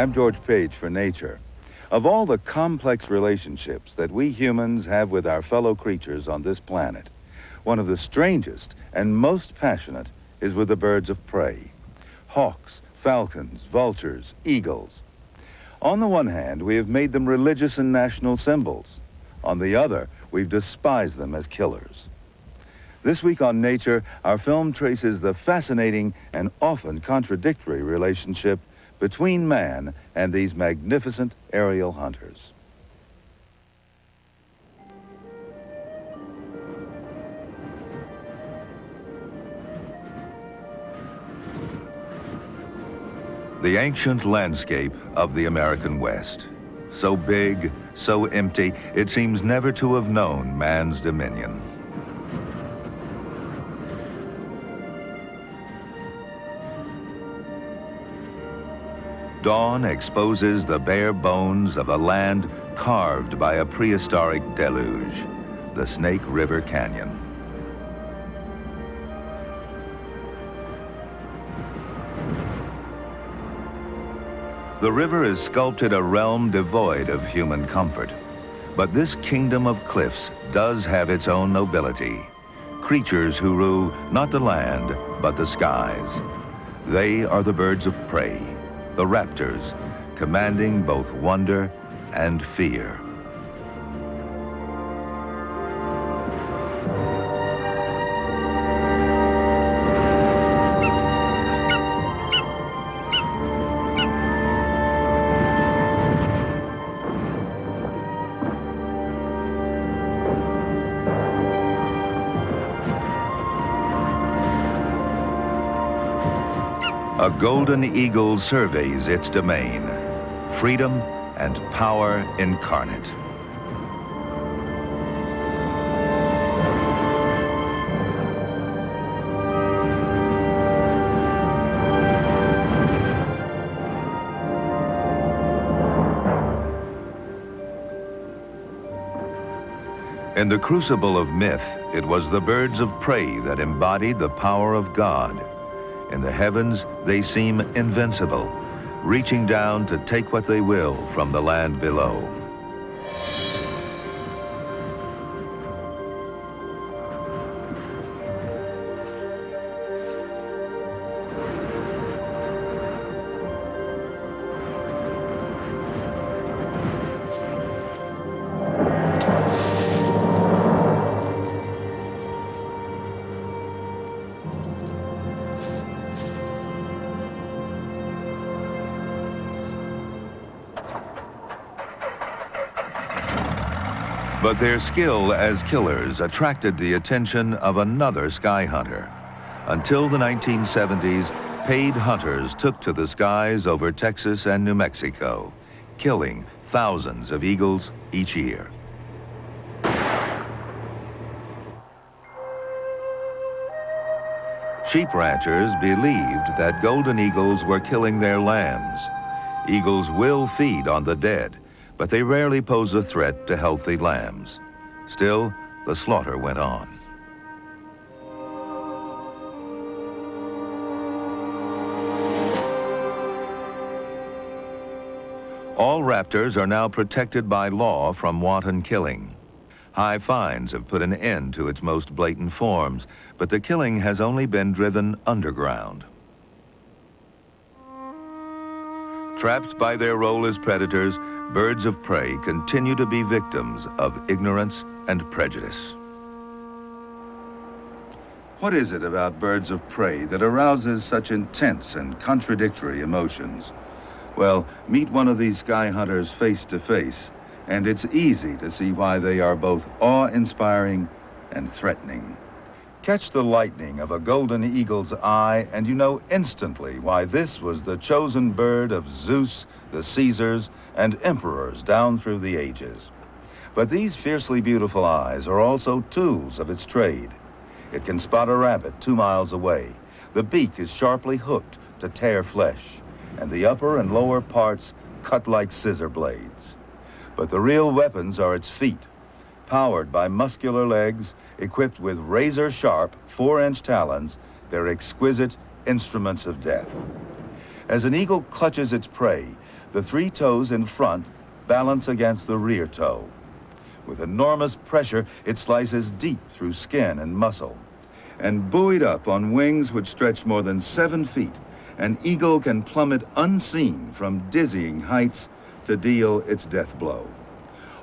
I'm George Page for Nature. Of all the complex relationships that we humans have with our fellow creatures on this planet, one of the strangest and most passionate is with the birds of prey. Hawks, falcons, vultures, eagles. On the one hand, we have made them religious and national symbols. On the other, we've despised them as killers. This week on Nature, our film traces the fascinating and often contradictory relationship between man and these magnificent aerial hunters. The ancient landscape of the American West. So big, so empty, it seems never to have known man's dominion. Dawn exposes the bare bones of a land carved by a prehistoric deluge, the Snake River Canyon. The river has sculpted a realm devoid of human comfort. But this kingdom of cliffs does have its own nobility. Creatures who rule not the land, but the skies. They are the birds of prey, the raptors, commanding both wonder and fear. A golden eagle surveys its domain, freedom and power incarnate. In the crucible of myth, it was the birds of prey that embodied the power of God. In the heavens, they seem invincible, reaching down to take what they will from the land below. But their skill as killers attracted the attention of another sky hunter. Until the 1970s, paid hunters took to the skies over Texas and New Mexico, killing thousands of eagles each year. Sheep ranchers believed that golden eagles were killing their lambs. Eagles will feed on the dead, but they rarely pose a threat to healthy lambs. Still, the slaughter went on. All raptors are now protected by law from wanton killing. High fines have put an end to its most blatant forms, but the killing has only been driven underground. Trapped by their role as predators, birds of prey continue to be victims of ignorance and prejudice. What is it about birds of prey that arouses such intense and contradictory emotions? Well, meet one of these sky hunters face to face, and it's easy to see why they are both awe-inspiring and threatening. Catch the lightning of a golden eagle's eye, and you know instantly why this was the chosen bird of Zeus, the Caesars, and emperors down through the ages. But these fiercely beautiful eyes are also tools of its trade. It can spot a rabbit 2 miles away. The beak is sharply hooked to tear flesh, and the upper and lower parts cut like scissor blades. But the real weapons are its feet, powered by muscular legs, equipped with razor-sharp 4-inch talons. They're exquisite instruments of death. As an eagle clutches its prey, The 3 toes in front balance against the rear toe. With enormous pressure, it slices deep through skin and muscle. And buoyed up on wings which stretch more than 7 feet, an eagle can plummet unseen from dizzying heights to deal its death blow.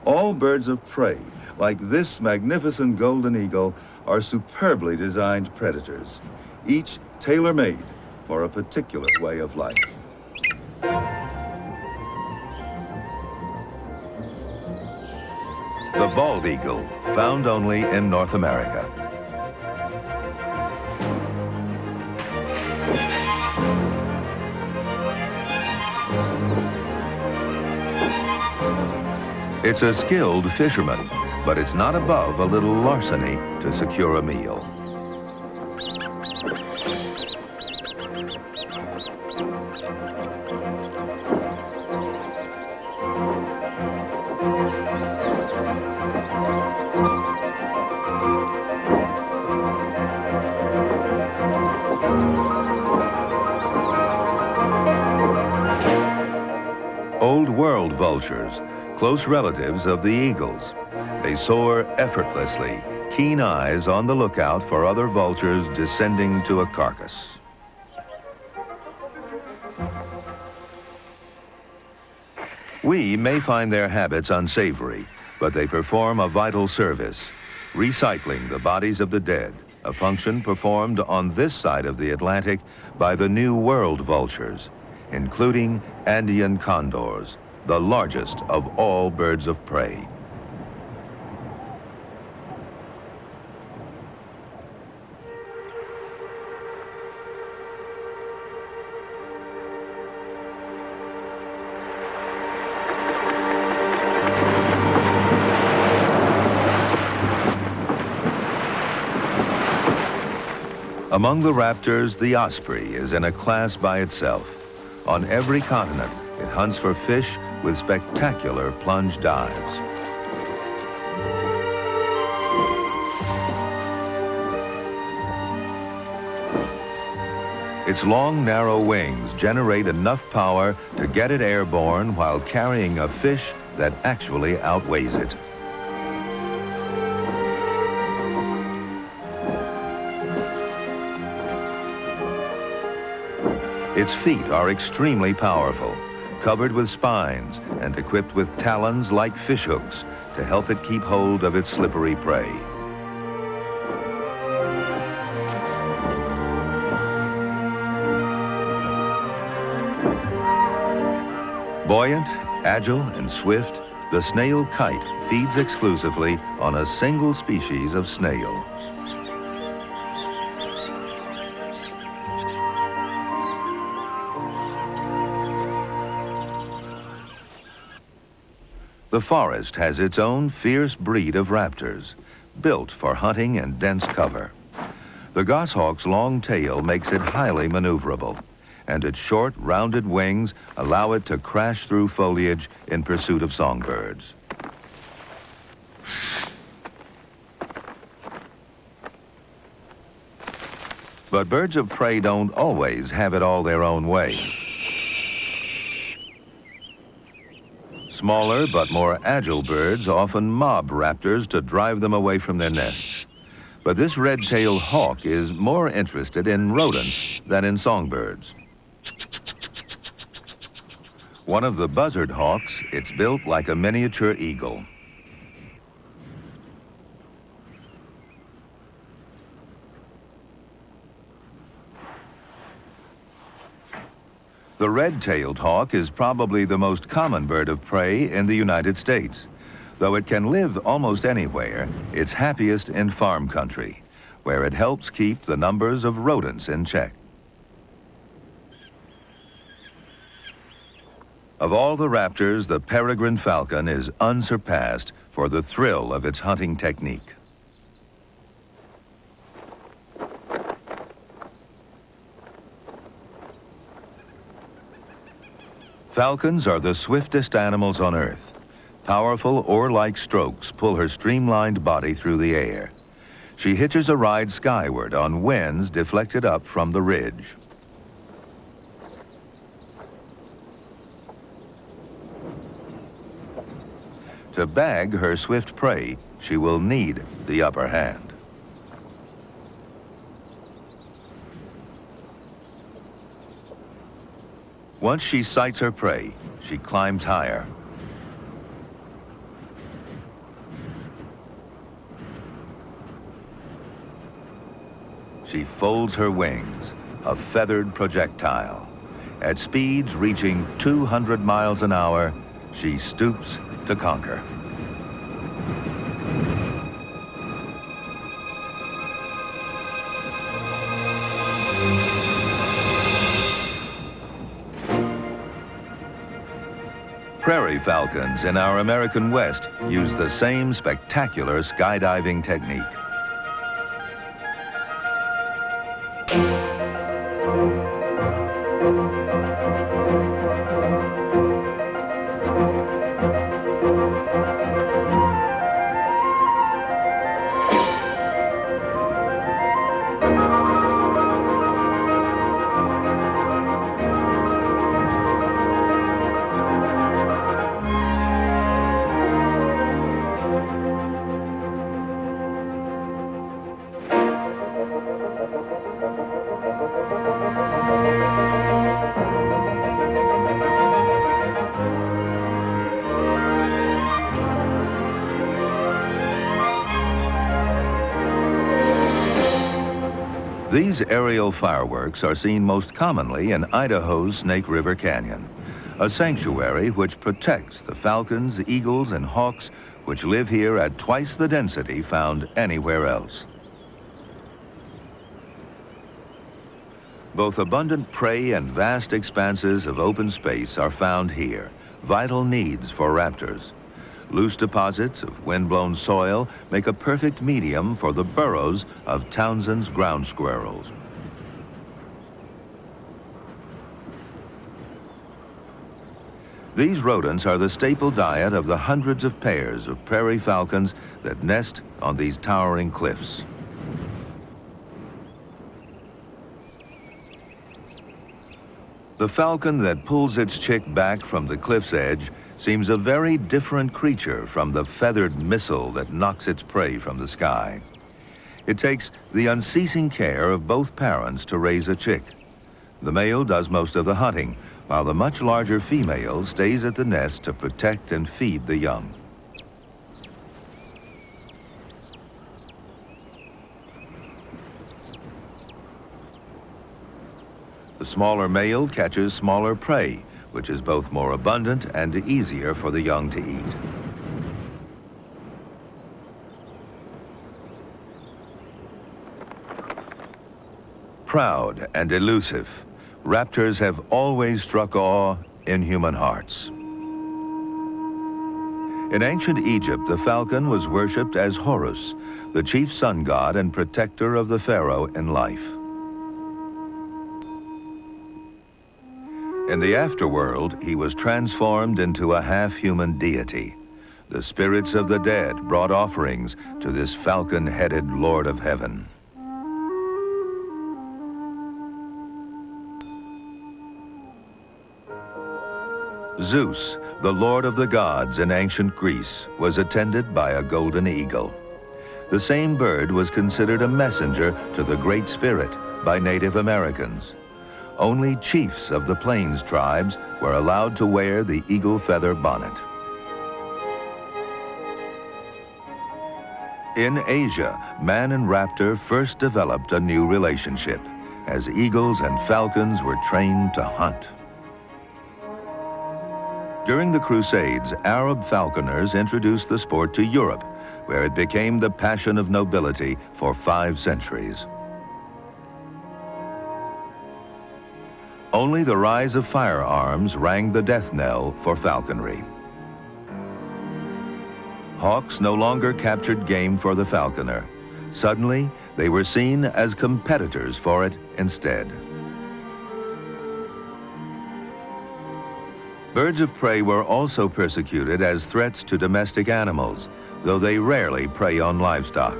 All birds of prey, like this magnificent golden eagle, are superbly designed predators, each tailor-made for a particular way of life. The bald eagle, found only in North America. It's a skilled fisherman, but it's not above a little larceny to secure a meal. Old World vultures, close relatives of the eagles. They soar effortlessly, keen eyes on the lookout for other vultures descending to a carcass. We may find their habits unsavory, but they perform a vital service, recycling the bodies of the dead, a function performed on this side of the Atlantic by the New World vultures, including Andean condors, the largest of all birds of prey. Among the raptors, the osprey is in a class by itself. On every continent, it hunts for fish with spectacular plunge dives. Its long, narrow wings generate enough power to get it airborne while carrying a fish that actually outweighs it. Its feet are extremely powerful, covered with spines and equipped with talons like fishhooks to help it keep hold of its slippery prey. Buoyant, agile, and swift, the snail kite feeds exclusively on a single species of snail. The forest has its own fierce breed of raptors, built for hunting in dense cover. The goshawk's long tail makes it highly maneuverable, and its short, rounded wings allow it to crash through foliage in pursuit of songbirds. But birds of prey don't always have it all their own way. Smaller but more agile birds often mob raptors to drive them away from their nests. But this red-tailed hawk is more interested in rodents than in songbirds. One of the buzzard hawks, it's built like a miniature eagle. The red-tailed hawk is probably the most common bird of prey in the United States. Though it can live almost anywhere, it's happiest in farm country, where it helps keep the numbers of rodents in check. Of all the raptors, the peregrine falcon is unsurpassed for the thrill of its hunting technique. Falcons are the swiftest animals on Earth. Powerful oar-like strokes pull her streamlined body through the air. She hitches a ride skyward on winds deflected up from the ridge. To bag her swift prey, she will need the upper hand. Once she sights her prey, she climbs higher. She folds her wings, a feathered projectile. At speeds reaching 200 miles an hour, she stoops to conquer. Prairie falcons in our American West use the same spectacular skydiving technique. These aerial fireworks are seen most commonly in Idaho's Snake River Canyon, a sanctuary which protects the falcons, eagles, and hawks which live here at twice the density found anywhere else. Both abundant prey and vast expanses of open space are found here, vital needs for raptors. Loose deposits of wind-blown soil make a perfect medium for the burrows of Townsend's ground squirrels. These rodents are the staple diet of the hundreds of pairs of prairie falcons that nest on these towering cliffs. The falcon that pulls its chick back from the cliff's edge seems a very different creature from the feathered missile that knocks its prey from the sky. It takes the unceasing care of both parents to raise a chick. The male does most of the hunting, while the much larger female stays at the nest to protect and feed the young. The smaller male catches smaller prey, which is both more abundant and easier for the young to eat. Proud and elusive, raptors have always struck awe in human hearts. In ancient Egypt, the falcon was worshipped as Horus, the chief sun god and protector of the pharaoh in life. In the afterworld, he was transformed into a half-human deity. The spirits of the dead brought offerings to this falcon-headed Lord of Heaven. Zeus, the Lord of the gods in ancient Greece, was attended by a golden eagle. The same bird was considered a messenger to the Great Spirit by Native Americans. Only chiefs of the Plains tribes were allowed to wear the eagle feather bonnet. In Asia, man and raptor first developed a new relationship, as eagles and falcons were trained to hunt. During the Crusades, Arab falconers introduced the sport to Europe, where it became the passion of nobility for 5 centuries. Only the rise of firearms rang the death knell for falconry. Hawks no longer captured game for the falconer. Suddenly, they were seen as competitors for it instead. Birds of prey were also persecuted as threats to domestic animals, though they rarely prey on livestock.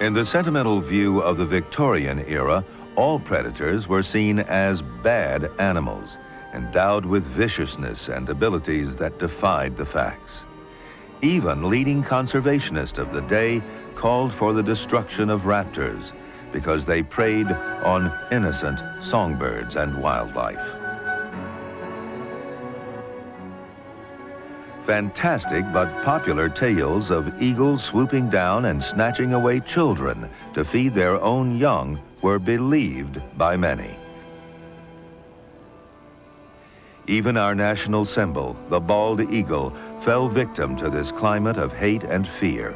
In the sentimental view of the Victorian era, all predators were seen as bad animals, endowed with viciousness and abilities that defied the facts. Even leading conservationists of the day called for the destruction of raptors because they preyed on innocent songbirds and wildlife. Fantastic but popular tales of eagles swooping down and snatching away children to feed their own young were believed by many. Even our national symbol, the bald eagle, fell victim to this climate of hate and fear.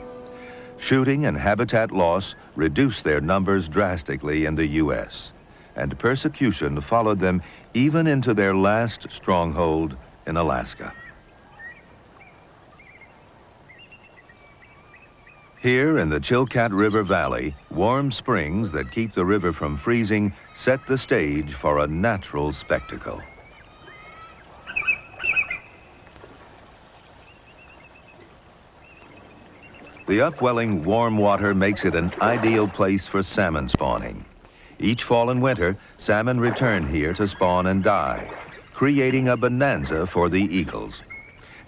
Shooting and habitat loss reduced their numbers drastically in the U.S., and persecution followed them even into their last stronghold in Alaska. Here in the Chilkat River Valley, warm springs that keep the river from freezing set the stage for a natural spectacle. The upwelling warm water makes it an ideal place for salmon spawning. Each fall and winter, salmon return here to spawn and die, creating a bonanza for the eagles.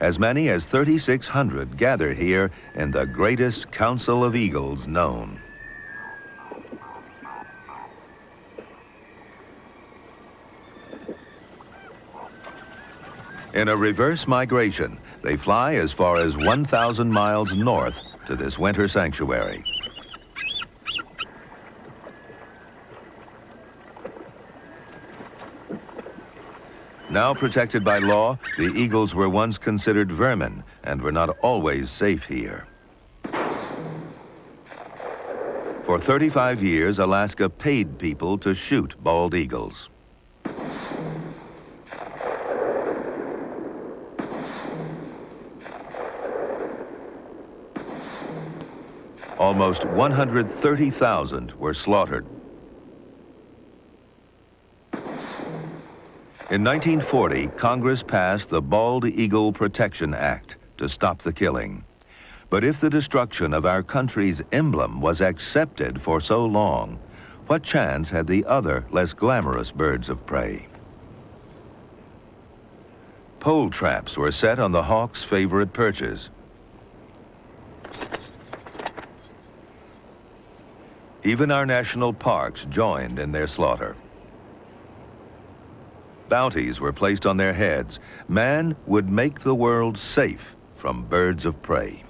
As many as 3,600 gather here in the greatest council of eagles known. In a reverse migration, they fly as far as 1,000 miles north to this winter sanctuary. Now protected by law, the eagles were once considered vermin and were not always safe here. For 35 years, Alaska paid people to shoot bald eagles. Almost 130,000 were slaughtered. In 1940, Congress passed the Bald Eagle Protection Act to stop the killing. But if the destruction of our country's emblem was accepted for so long, what chance had the other, less glamorous birds of prey? Pole traps were set on the hawk's favorite perches. Even our national parks joined in their slaughter. Bounties were placed on their heads. Man would make the world safe from birds of prey.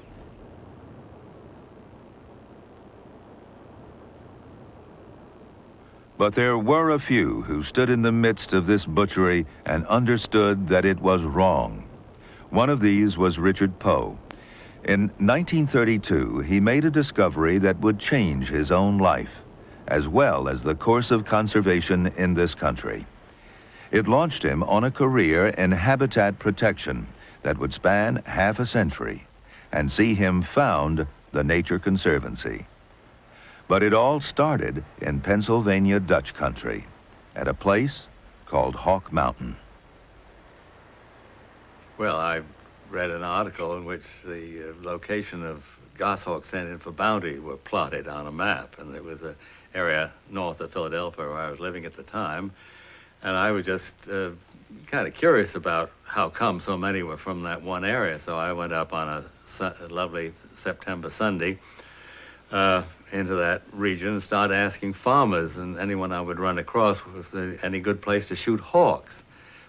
But there were a few who stood in the midst of this butchery and understood that it was wrong. One of these was Richard Poe. In 1932, he made a discovery that would change his own life, as well as the course of conservation in this country. It launched him on a career in habitat protection that would span half a century and see him found the Nature Conservancy. But it all started in Pennsylvania Dutch country at a place called Hawk Mountain. Well, I read an article in which the location of goshawks sent in for bounty were plotted on a map, and there was an area north of Philadelphia where I was living at the time, and I was just kind of curious about how come so many were from that one area. So I went up on a lovely September Sunday into that region and started asking farmers and anyone I would run across, was there any good place to shoot hawks?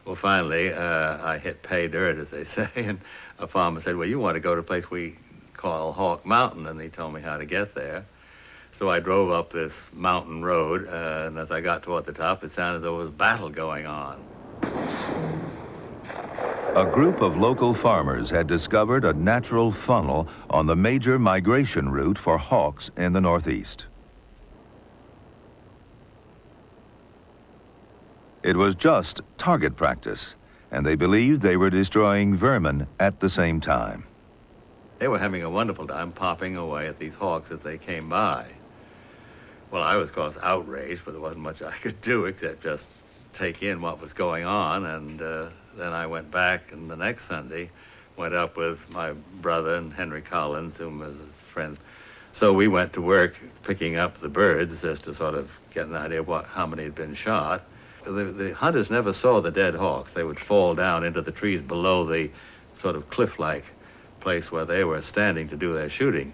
Well, finally, I hit pay dirt, as they say, and a farmer said, well, you want to go to a place we call Hawk Mountain, and he told me how to get there. So I drove up this mountain road, and as I got toward the top, it sounded as though there was a battle going on. A group of local farmers had discovered a natural funnel on the major migration route for hawks in the Northeast. It was just target practice, and they believed they were destroying vermin at the same time. They were having a wonderful time popping away at these hawks as they came by. Well, I was, of course, outraged, but there wasn't much I could do except just take in what was going on, and then I went back, and the next Sunday went up with my brother and Henry Collins, whom was a friend. So we went to work picking up the birds just to sort of get an idea of how many had been shot. the hunters never saw the dead hawks. They would fall down into the trees below the sort of cliff-like place where they were standing to do their shooting.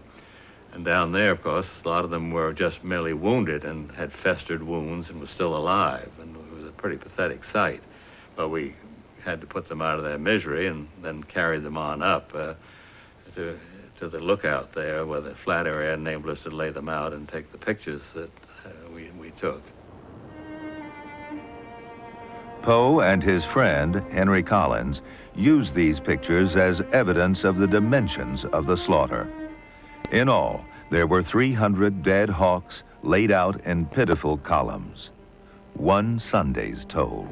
And down there, of course, a lot of them were just merely wounded and had festered wounds and were still alive. And it was a pretty pathetic sight. But we had to put them out of their misery and then carry them on up to the lookout there, where the flat area enabled us to lay them out and take the pictures that we took. Poe and his friend, Henry Collins, used these pictures as evidence of the dimensions of the slaughter. In all, there were 300 dead hawks laid out in pitiful columns. One Sunday's toll.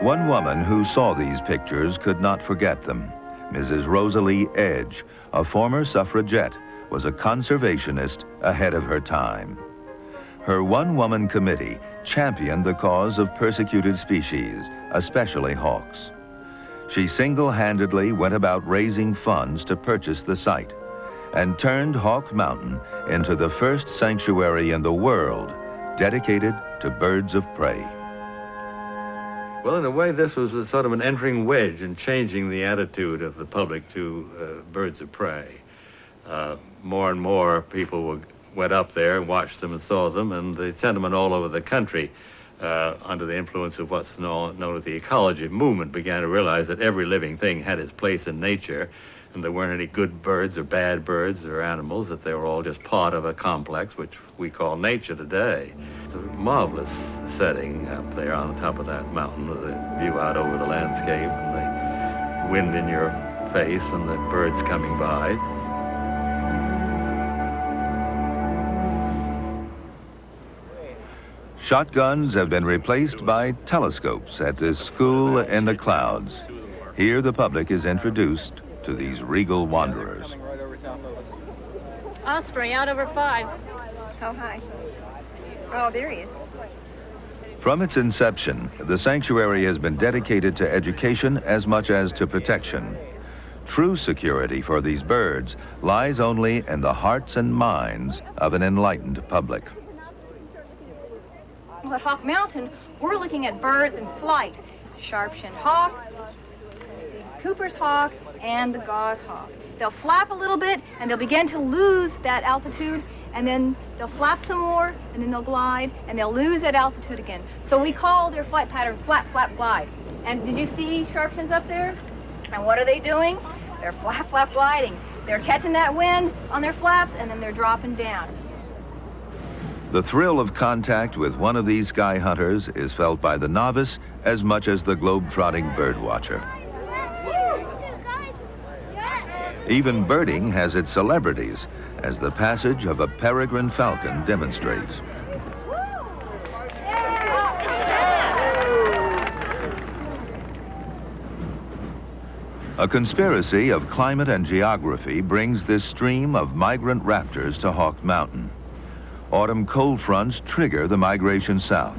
One woman who saw these pictures could not forget them. Mrs. Rosalie Edge, a former suffragette, was a conservationist ahead of her time. Her one-woman committee championed the cause of persecuted species, especially hawks. She single-handedly went about raising funds to purchase the site and turned Hawk Mountain into the first sanctuary in the world dedicated to birds of prey. Well, in a way, this was a sort of an entering wedge in changing the attitude of the public to birds of prey. More and more people went up there and watched them and saw them, and the sentiment all over the country, under the influence of what's known as the ecology movement, began to realize that every living thing had its place in nature, and there weren't any good birds or bad birds or animals, that they were all just part of a complex which we call nature today. It's a marvelous setting up there on the top of that mountain with a view out over the landscape and the wind in your face and the birds coming by. Shotguns have been replaced by telescopes at this school in the clouds. Here the public is introduced to these regal wanderers. Osprey out over 5. How high? Oh, there he is. From its inception, the sanctuary has been dedicated to education as much as to protection. True security for these birds lies only in the hearts and minds of an enlightened public. Well, at Hawk Mountain, we're looking at birds in flight. Sharp-shinned hawk, the Cooper's hawk, and the goshawk. They'll flap a little bit, and they'll begin to lose that altitude, and then they'll flap some more, and then they'll glide, and they'll lose that altitude again. So we call their flight pattern flap, flap, glide. And did you see sharp-shins up there? And what are they doing? They're flap, flap, gliding. They're catching that wind on their flaps, and then they're dropping down. The thrill of contact with one of these sky hunters is felt by the novice as much as the globe-trotting bird watcher. Even birding has its celebrities, as the passage of a peregrine falcon demonstrates. A conspiracy of climate and geography brings this stream of migrant raptors to Hawk Mountain. Autumn cold fronts trigger the migration south.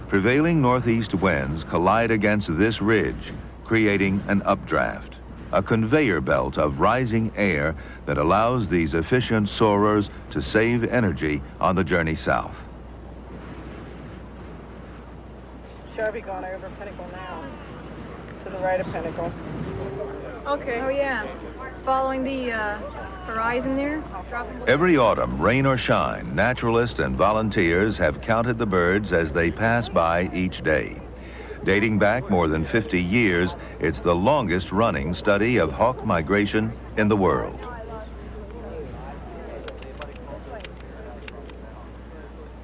Prevailing northeast winds collide against this ridge, creating an updraft, a conveyor belt of rising air that allows these efficient soarers to save energy on the journey south. Sharpie going over Pinnacle now, to the right of Pinnacle. Okay. Oh, yeah. Following the horizon there. Every autumn, rain or shine, naturalists and volunteers have counted the birds as they pass by each day. Dating back more than 50 years, it's the longest running study of hawk migration in the world.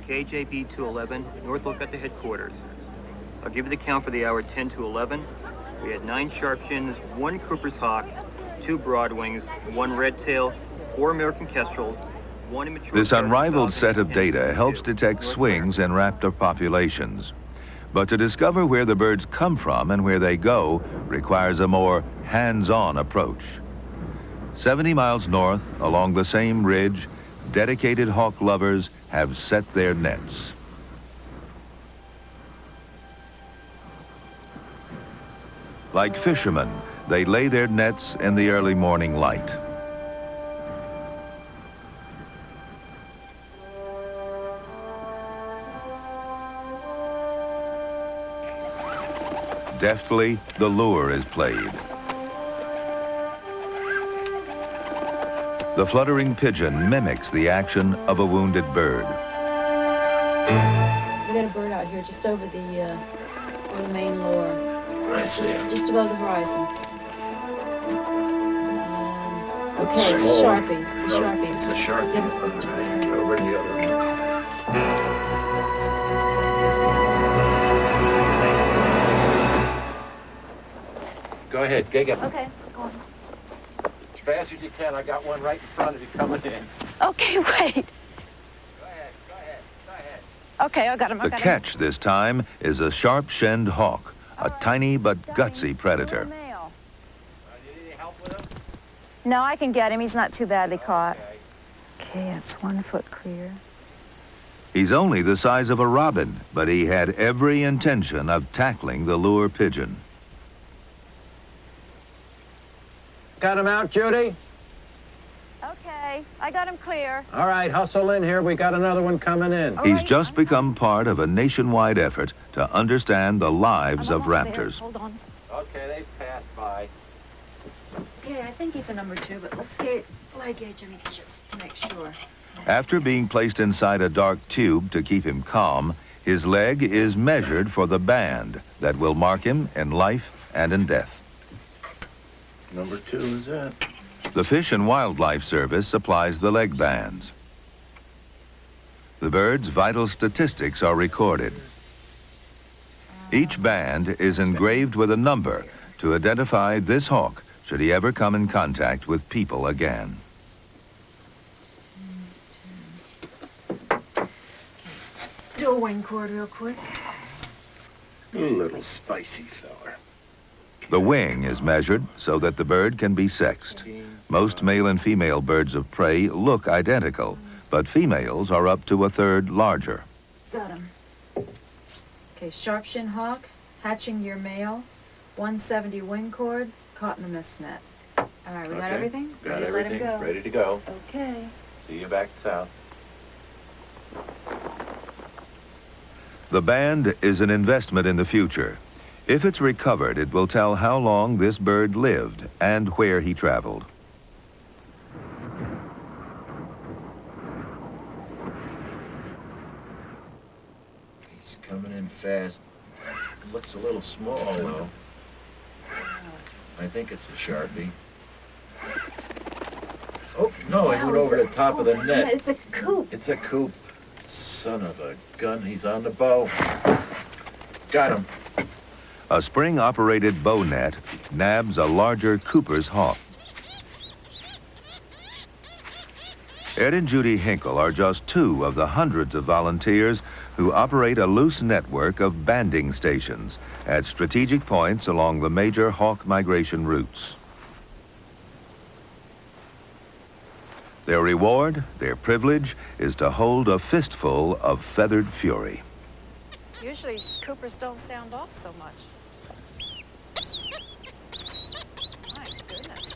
KJB 211, North at the headquarters. I'll give you the count for the hour 10 to 11. We had 9 sharpshins, 1 Cooper's hawk, 2 broadwings, 1 redtail, 4 American kestrels, 1 immature... This unrivaled set of data helps detect swings in raptor populations. But to discover where the birds come from and where they go requires a more hands-on approach. 70 miles north, along the same ridge, dedicated hawk lovers have set their nets. Like fishermen, they lay their nets in the early morning light. Deftly, the lure is played. The fluttering pigeon mimics the action of a wounded bird. We got a bird out here just over the main lure. I see. Just above the horizon. Okay, it's a Sharpie. It's a Sharpie. It's a Sharpie. Yep. All right, go over to the other one. Go ahead, gig it. Okay, go on. As fast as you can. I got one right in front of you coming in. Okay, wait. Go ahead, go ahead, go ahead. Okay, I got him. The catch this time is a sharp-shinned hawk, a tiny but gutsy predator. You need any help with him? No, I can get him. He's not too badly caught. Okay, that's 1 foot clear. He's only the size of a robin, but he had every intention of tackling the lure pigeon. Got him out, Judy? Okay, I got him clear. All right, hustle in here. We got another one coming in. He's just become part of a nationwide effort to understand the lives of raptors. Hold on. Okay, they passed by. Okay, I think he's a number 2, but let's get leg gauge him just to make sure. After being placed inside a dark tube to keep him calm, his leg is measured for the band that will mark him in life and in death. Number 2 is it. The Fish and Wildlife Service supplies the leg bands. The bird's vital statistics are recorded. Each band is engraved with a number to identify this hawk should he ever come in contact with people again. Do a wing cord real quick. A little spicy feller. The wing is measured so that the bird can be sexed. Most male and female birds of prey look identical, but females are up to a third larger. Got him. Okay, sharp-shin hawk, hatching year male, 170 wing cord, caught in the mist net. All right, we got everything? Got Ready to let everything. him go? Ready to go. Okay. See you back south. The band is an investment in the future. If it's recovered, it will tell how long this bird lived and where he traveled. He's coming in fast. Looks a little small, though. I think it's a Sharpie. Oh, no, he went over the top of the net. It's a coop. It's a coop. Son of a gun, he's on the bow. Got him. A spring-operated bow net nabs a larger Cooper's hawk. Ed and Judy Hinkle are just 2 of the hundreds of volunteers who operate a loose network of banding stations at strategic points along the major hawk migration routes. Their reward, their privilege, is to hold a fistful of feathered fury. Usually Coopers don't sound off so much. My goodness.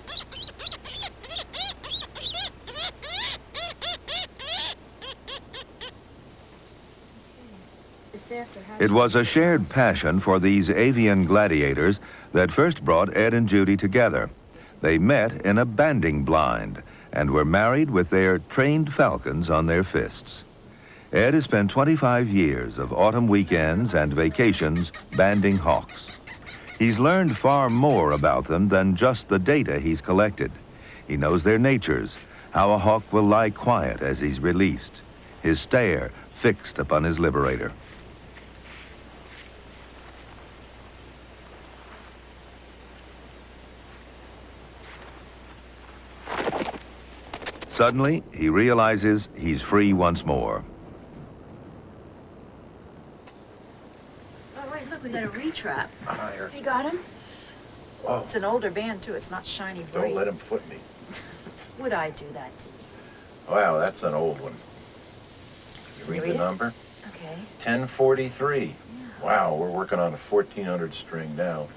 It was a shared passion for these avian gladiators that first brought Ed and Judy together. They met in a banding blind and were married with their trained falcons on their fists. Ed has spent 25 years of autumn weekends and vacations banding hawks. He's learned far more about them than just the data he's collected. He knows their natures, how a hawk will lie quiet as he's released, his stare fixed upon his liberator. Suddenly, he realizes he's free once more. Oh, wait, look, we got a retrap. Higher. You got him? Oh, It's an older band, too. It's not shiny bright. don't let him foot me. Would I do that to you? Wow, that's an old one. You read Read the it? number? Okay. 1043. Wow, we're working on a 1400 string now.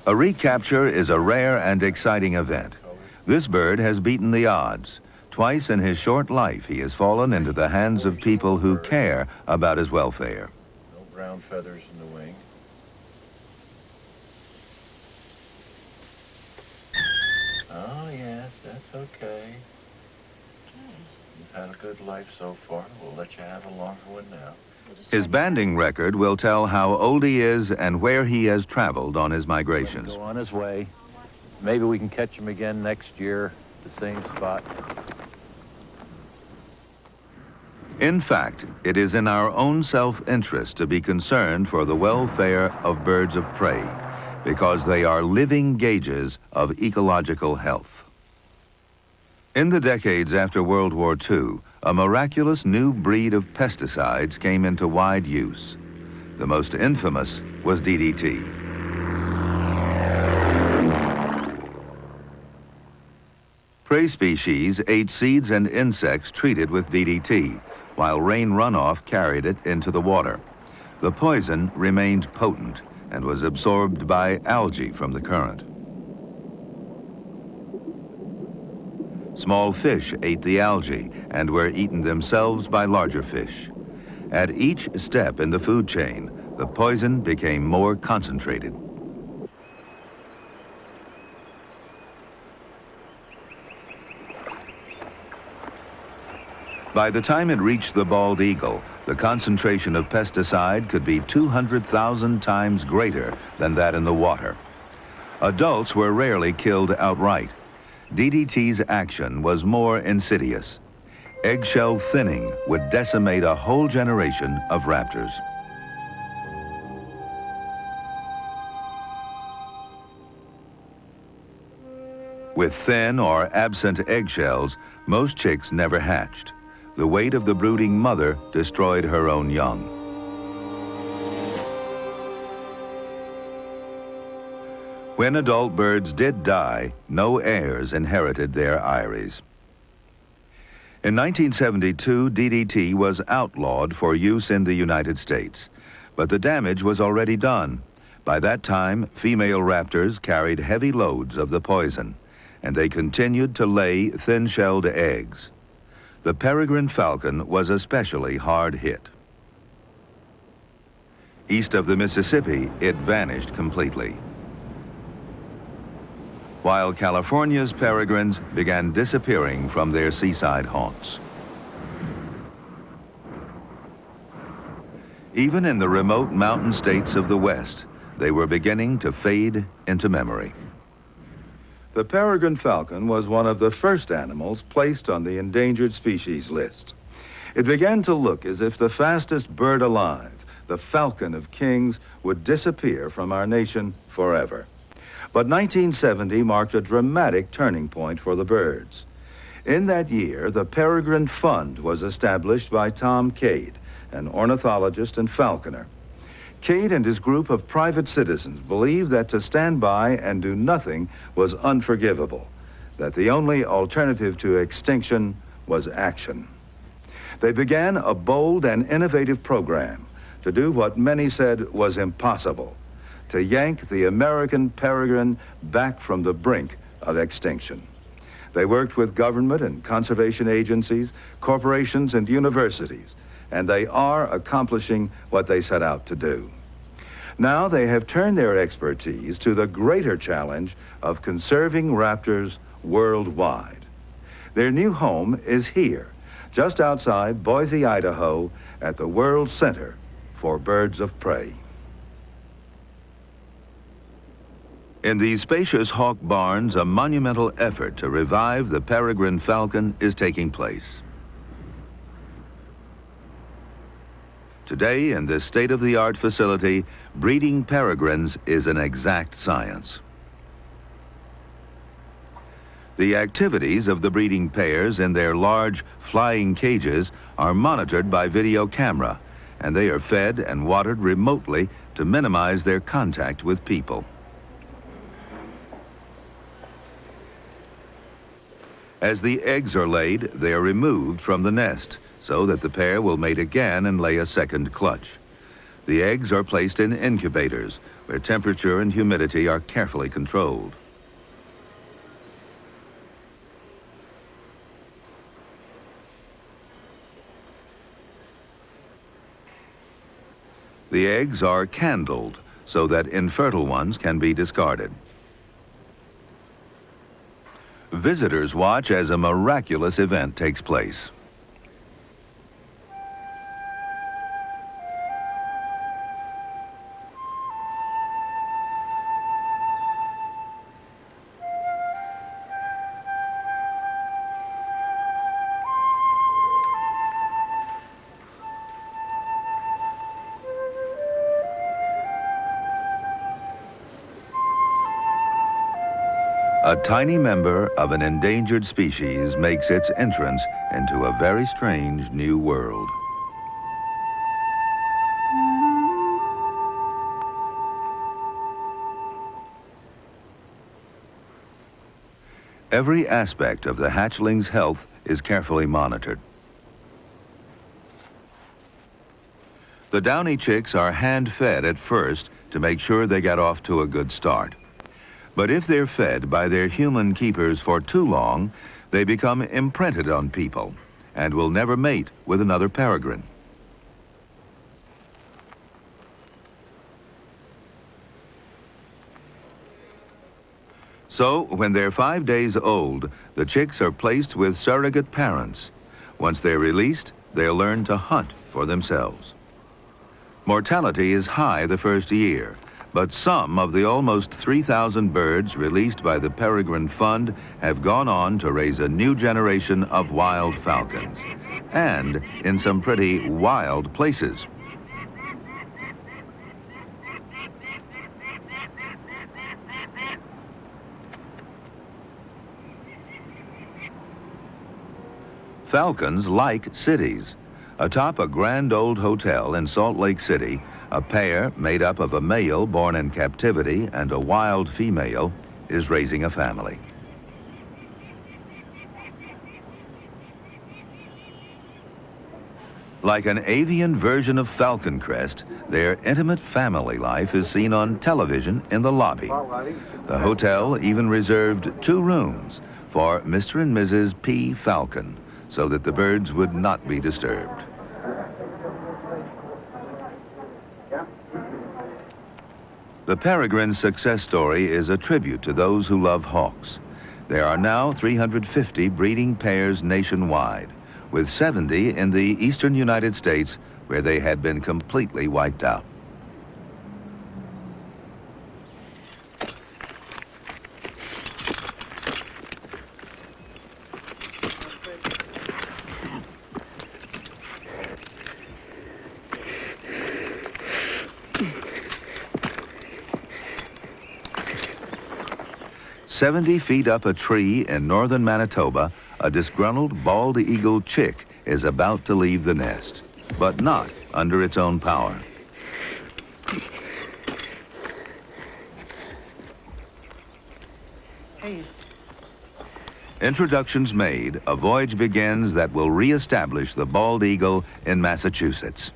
A recapture is a rare and exciting event. This bird has beaten the odds. Twice in his short life, he has fallen into the hands of people who care about his welfare. No brown feathers in the wing. okay. You've had a good life so far. We'll let you have a longer one now. His banding record will tell how old he is and where he has traveled on his migrations. Go on his way. Maybe we can catch him again next year at the same spot. In fact, it is in our own self-interest to be concerned for the welfare of birds of prey, because they are living gauges of ecological health. In the decades after World War II, a miraculous new breed of pesticides came into wide use. The most infamous was DDT. Prey species ate seeds and insects treated with DDT, while rain runoff carried it into the water. The poison remained potent and was absorbed by algae from the current. Small fish ate the algae and were eaten themselves by larger fish. At each step in the food chain, the poison became more concentrated. By the time it reached the bald eagle, the concentration of pesticide could be 200,000 times greater than that in the water. Adults were rarely killed outright. DDT's action was more insidious. Eggshell thinning would decimate a whole generation of raptors. With thin or absent eggshells, most chicks never hatched. The weight of the brooding mother destroyed her own young. When adult birds did die, no heirs inherited their eyries. In 1972, DDT was outlawed for use in the United States, but the damage was already done. By that time, female raptors carried heavy loads of the poison, and they continued to lay thin-shelled eggs. The peregrine falcon was especially hard hit. East of the Mississippi, it vanished completely, while California's peregrines began disappearing from their seaside haunts. Even in the remote mountain states of the West, they were beginning to fade into memory. The peregrine falcon was one of the first animals placed on the endangered species list. It began to look as if the fastest bird alive, the falcon of kings, would disappear from our nation forever. But 1970 marked a dramatic turning point for the birds. In that year, the Peregrine Fund was established by Tom Cade, an ornithologist and falconer. Cade and his group of private citizens believed that to stand by and do nothing was unforgivable, that the only alternative to extinction was action. They began a bold and innovative program to do what many said was impossible: to yank the American peregrine back from the brink of extinction. They worked with government and conservation agencies, corporations and universities, and they are accomplishing what they set out to do. Now they have turned their expertise to the greater challenge of conserving raptors worldwide. Their new home is here, just outside Boise, Idaho, at the World Center for Birds of Prey. In these spacious hawk barns, a monumental effort to revive the peregrine falcon is taking place. Today, in this state-of-the-art facility, breeding peregrines is an exact science. The activities of the breeding pairs in their large flying cages are monitored by video camera, and they are fed and watered remotely to minimize their contact with people. As the eggs are laid, they are removed from the nest so that the pair will mate again and lay a second clutch. The eggs are placed in incubators where temperature and humidity are carefully controlled. The eggs are candled so that infertile ones can be discarded. Visitors watch as a miraculous event takes place. A tiny member of an endangered species makes its entrance into a very strange new world. Every aspect of the hatchling's health is carefully monitored. The downy chicks are hand-fed at first to make sure they get off to a good start. But if they're fed by their human keepers for too long, they become imprinted on people and will never mate with another peregrine. So, when they're 5 days old, the chicks are placed with surrogate parents. Once they're released, they'll learn to hunt for themselves. Mortality is high the first year, but some of the almost 3,000 birds released by the Peregrine Fund have gone on to raise a new generation of wild falcons, and in some pretty wild places. Falcons like cities. Atop a grand old hotel in Salt Lake City, a pair made up of a male born in captivity and a wild female is raising a family. Like an avian version of falcon crest, their intimate family life is seen on television in the lobby. The hotel even reserved 2 rooms for Mr. and Mrs. P. Falcon, so that the birds would not be disturbed. The peregrine's success story is a tribute to those who love hawks. There are now 350 breeding pairs nationwide, with 70 in the eastern United States where they had been completely wiped out. "70 feet up a tree in northern Manitoba, a disgruntled bald eagle chick is about to leave the nest, but not under its own power. Hey. Introductions made, a voyage begins that will reestablish the bald eagle in Massachusetts.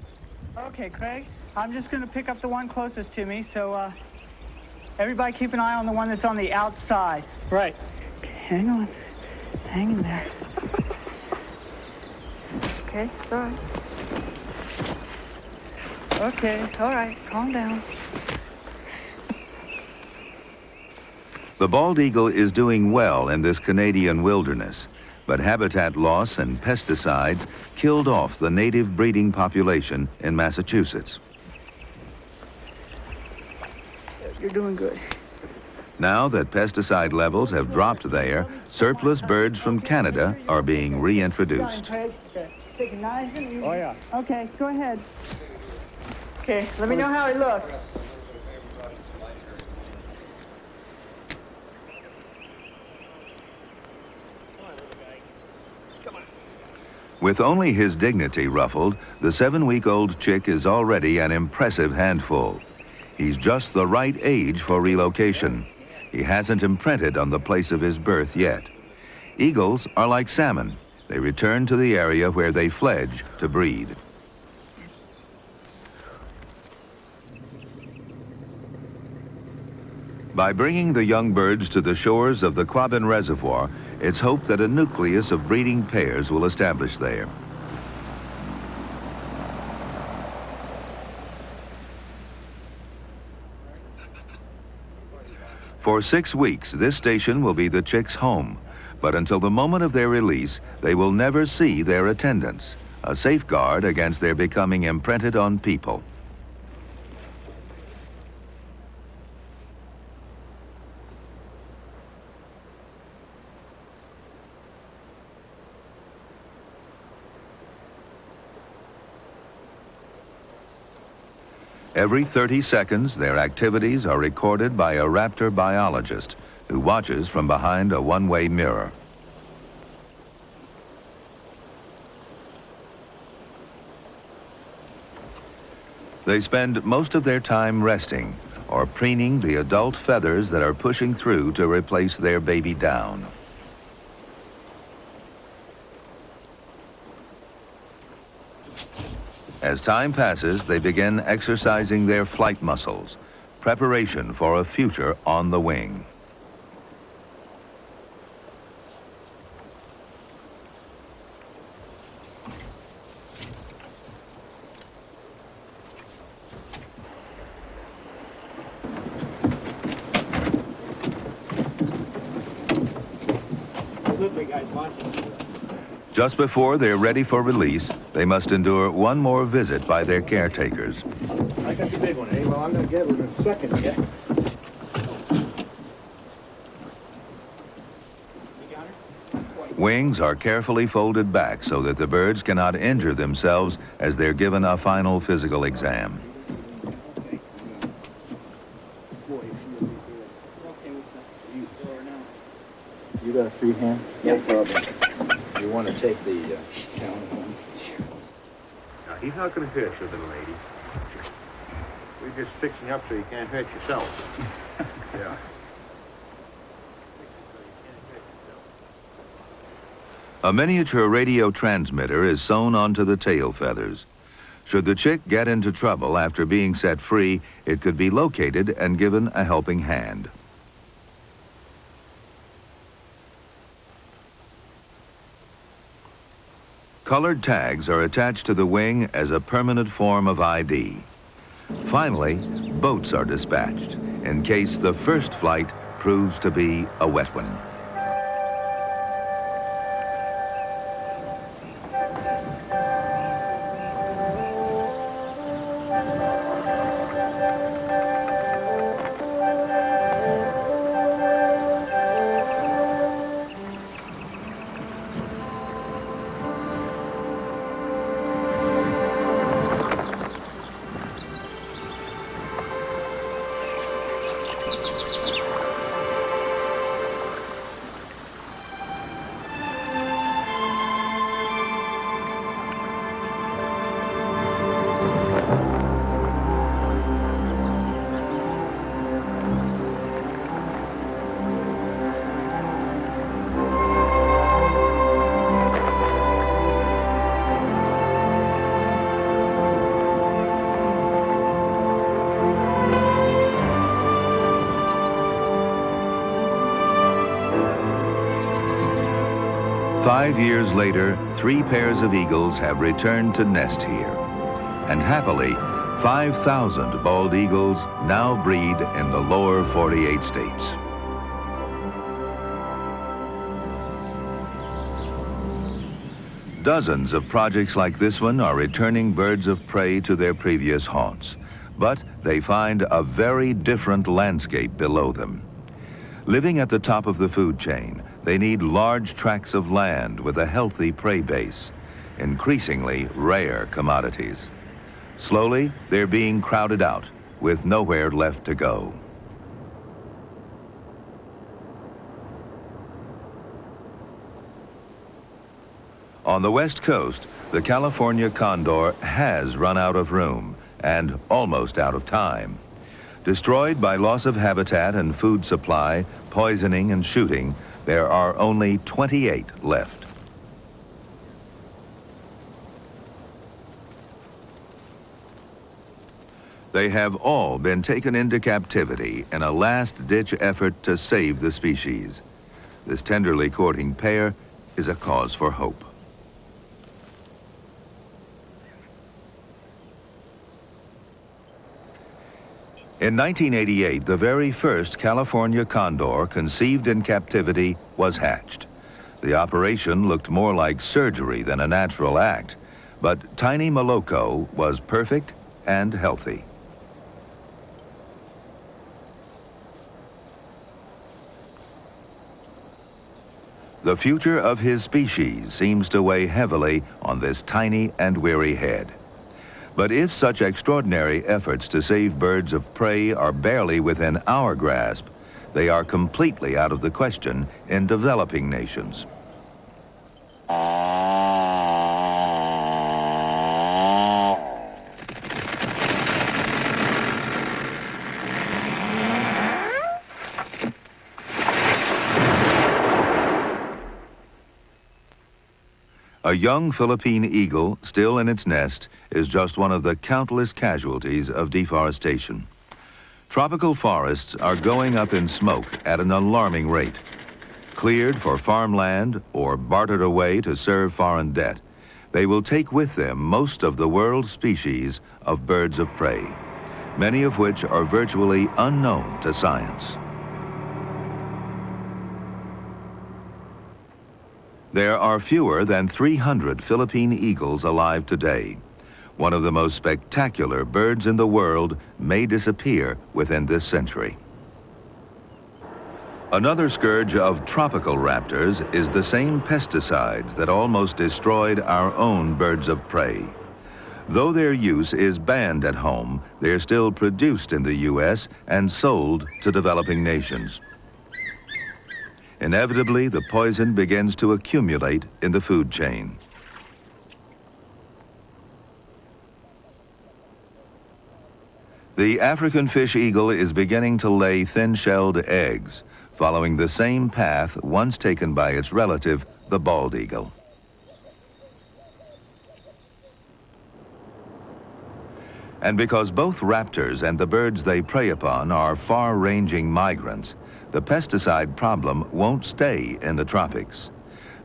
Okay, Craig, I'm just going to pick up the one closest to me, so everybody keep an eye on the one that's on the outside. Right. Okay, hang on. Hang in there. Okay, it's all right. Okay, all right, calm down. The bald eagle is doing well in this Canadian wilderness, but habitat loss and pesticides killed off the native breeding population in Massachusetts. You're doing good. Now that pesticide levels have dropped there, surplus birds from Canada are being reintroduced. Take it nice and easy. Oh, yeah. Okay, go ahead. Okay, let me know how he looks. With only his dignity ruffled, the 7-week-old chick is already an impressive handful. He's just the right age for relocation. He hasn't imprinted on the place of his birth yet. Eagles are like salmon. They return to the area where they fledge to breed. By bringing the young birds to the shores of the Quabbin Reservoir, it's hoped that a nucleus of breeding pairs will establish there. For 6 weeks, this station will be the chicks' home. But until the moment of their release, they will never see their attendants, a safeguard against their becoming imprinted on people. Every 30 seconds, their activities are recorded by a raptor biologist who watches from behind a one-way mirror. They spend most of their time resting or preening the adult feathers that are pushing through to replace their baby down. As time passes, they begin exercising their flight muscles, preparation for a future on the wing. Just before they're ready for release, they must endure one more visit by their caretakers. I got the big one, eh? Well, I'm going to get it in a second, yeah? Wings are carefully folded back so that the birds cannot injure themselves as they're given a final physical exam. You got a free hand? No problem. You want to take the counter one? No, he's not going to hurt you, little lady. We're just fixing you up so you can't hurt yourself. Yeah. A miniature radio transmitter is sewn onto the tail feathers. Should the chick get into trouble after being set free, it could be located and given a helping hand. Colored tags are attached to the wing as a permanent form of ID. Finally, boats are dispatched in case the first flight proves to be a wet one. "5 years later, 3 pairs of eagles have returned to nest here. And happily, 5,000 bald eagles now breed in the lower 48 states. Dozens of projects like this one are returning birds of prey to their previous haunts, but they find a very different landscape below them. Living at the top of the food chain, they need large tracts of land with a healthy prey base, increasingly rare commodities. Slowly, they're being crowded out with nowhere left to go. On the West Coast, the California condor has run out of room and almost out of time. Destroyed by loss of habitat and food supply, poisoning and shooting, there are only 28 left. They have all been taken into captivity in a last-ditch effort to save the species. This tenderly courting pair is a cause for hope. In 1988, the very first California condor conceived in captivity was hatched. The operation looked more like surgery than a natural act, but tiny Moloko was perfect and healthy. The future of his species seems to weigh heavily on this tiny and weary head. But if such extraordinary efforts to save birds of prey are barely within our grasp, they are completely out of the question in developing nations. A young Philippine eagle, still in its nest, is just one of the countless casualties of deforestation. Tropical forests are going up in smoke at an alarming rate. Cleared for farmland or bartered away to serve foreign debt, they will take with them most of the world's species of birds of prey, many of which are virtually unknown to science. There are fewer than 300 Philippine eagles alive today. One of the most spectacular birds in the world may disappear within this century. Another scourge of tropical raptors is the same pesticides that almost destroyed our own birds of prey. Though their use is banned at home, they're still produced in the U.S. and sold to developing nations. Inevitably, the poison begins to accumulate in the food chain. The African fish eagle is beginning to lay thin-shelled eggs, following the same path once taken by its relative, the bald eagle. And because both raptors and the birds they prey upon are far-ranging migrants, the pesticide problem won't stay in the tropics.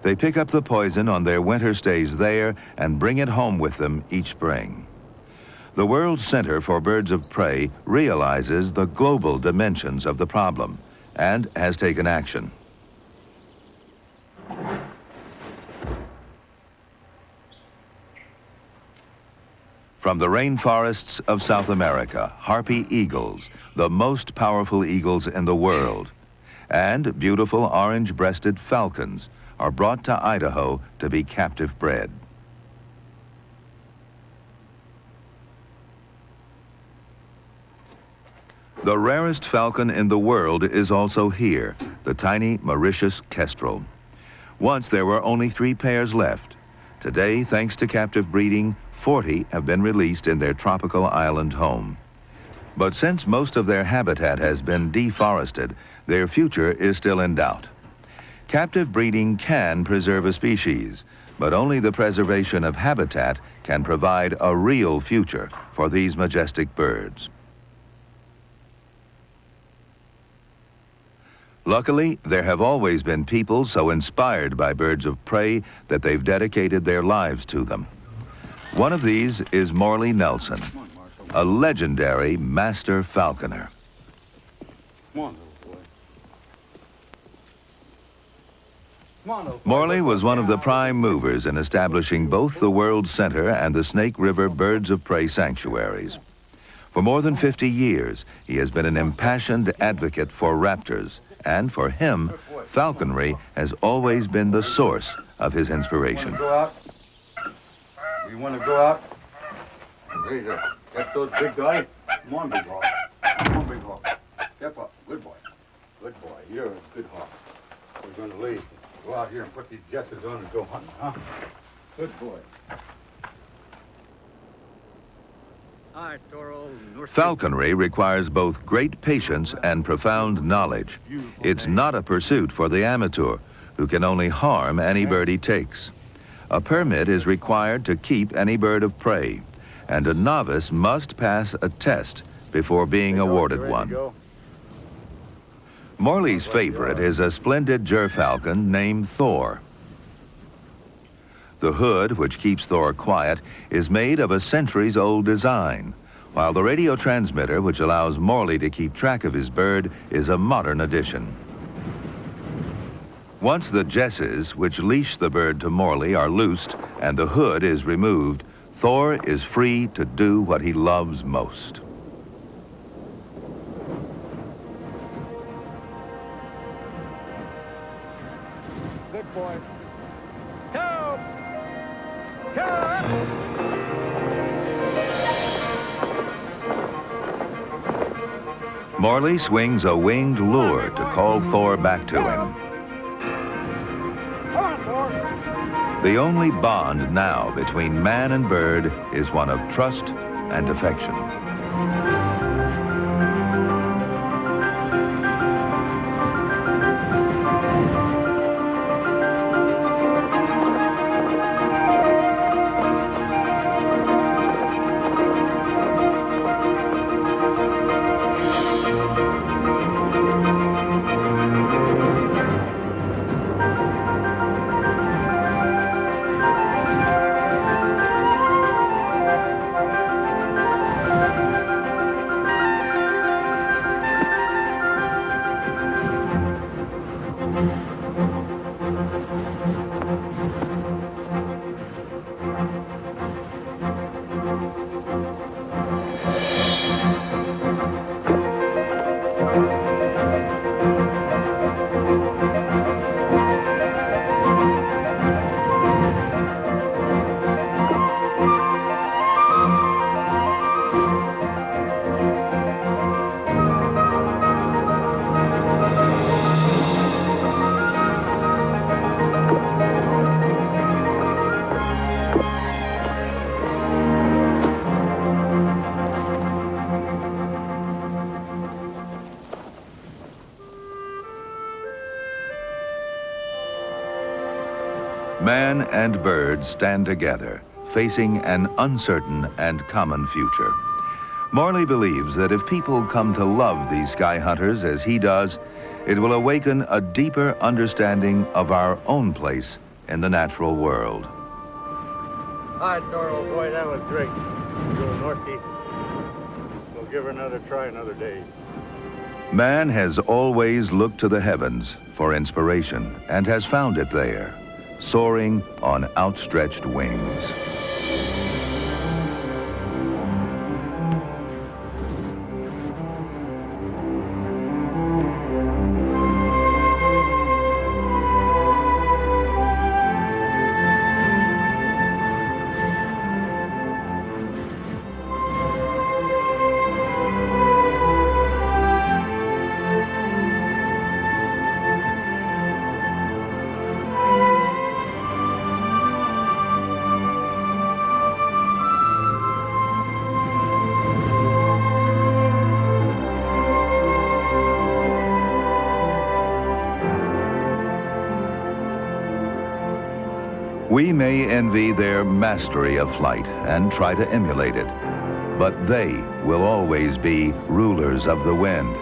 They pick up the poison on their winter stays there and bring it home with them each spring. The World Center for Birds of Prey realizes the global dimensions of the problem and has taken action. From the rainforests of South America, harpy eagles, the most powerful eagles in the world, and beautiful orange-breasted falcons are brought to Idaho to be captive bred. The rarest falcon in the world is also here, the tiny Mauritius kestrel. Once there were only 3 pairs left. Today, thanks to captive breeding, 40 have been released in their tropical island home. But since most of their habitat has been deforested, their future is still in doubt. Captive breeding can preserve a species, but only the preservation of habitat can provide a real future for these majestic birds. Luckily, there have always been people so inspired by birds of prey that they've dedicated their lives to them. One of these is Morley Nelson, a legendary master falconer. Morley was one of the prime movers in establishing both the World Center and the Snake River Birds of Prey sanctuaries. For more than 50 years, he has been an impassioned advocate for raptors, and for him, falconry has always been the source of his inspiration. You want to go out? Get those big guys. Come on, big hawk. Come on, big hawk. Step up. Good boy. Good boy. You're a good hawk. We're going to leave. Go out here and put these jesses on and go hunting, huh? Good boy. Falconry requires both great patience and profound knowledge. It's not a pursuit for the amateur, who can only harm any bird he takes. A permit is required to keep any bird of prey, and a novice must pass a test before being awarded one. Morley's favorite is a splendid gerfalcon named Thor. The hood, which keeps Thor quiet, is made of a centuries-old design, while the radio transmitter, which allows Morley to keep track of his bird, is a modern addition. Once the jesses which leash the bird to Morley are loosed and the hood is removed, Thor is free to do what he loves most. Good boy. Morley swings a winged lure to call Thor back to him. Come on, Thor. The only bond now between man and bird is one of trust and affection. Man and bird stand together, facing an uncertain and common future. Morley believes that if people come to love these sky hunters as he does, it will awaken a deeper understanding of our own place in the natural world. Hi, Thor, old boy, that was great. Little Northie. We'll give her another try another day. Man has always looked to the heavens for inspiration and has found it there, soaring on outstretched wings. We may envy their mastery of flight and try to emulate it, but they will always be rulers of the wind.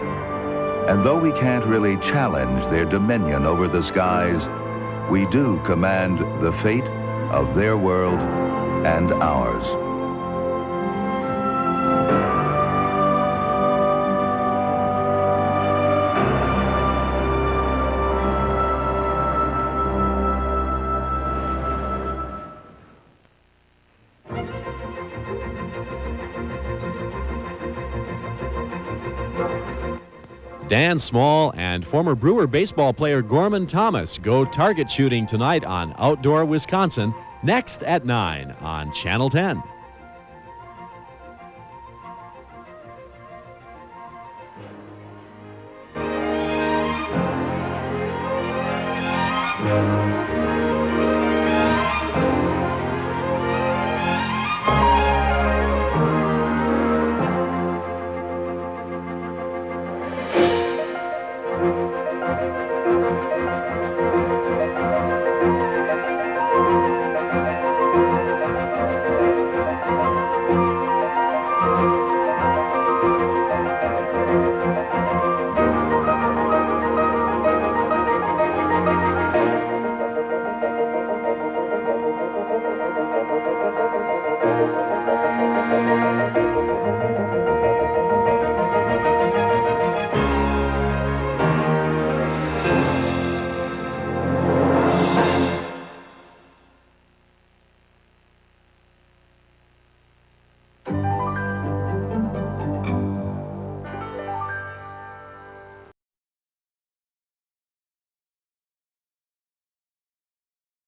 And though we can't really challenge their dominion over the skies, we do command the fate of their world and ours. Dan Small and former Brewer baseball player Gorman Thomas go target shooting tonight on Outdoor Wisconsin, next at 9 on Channel 10.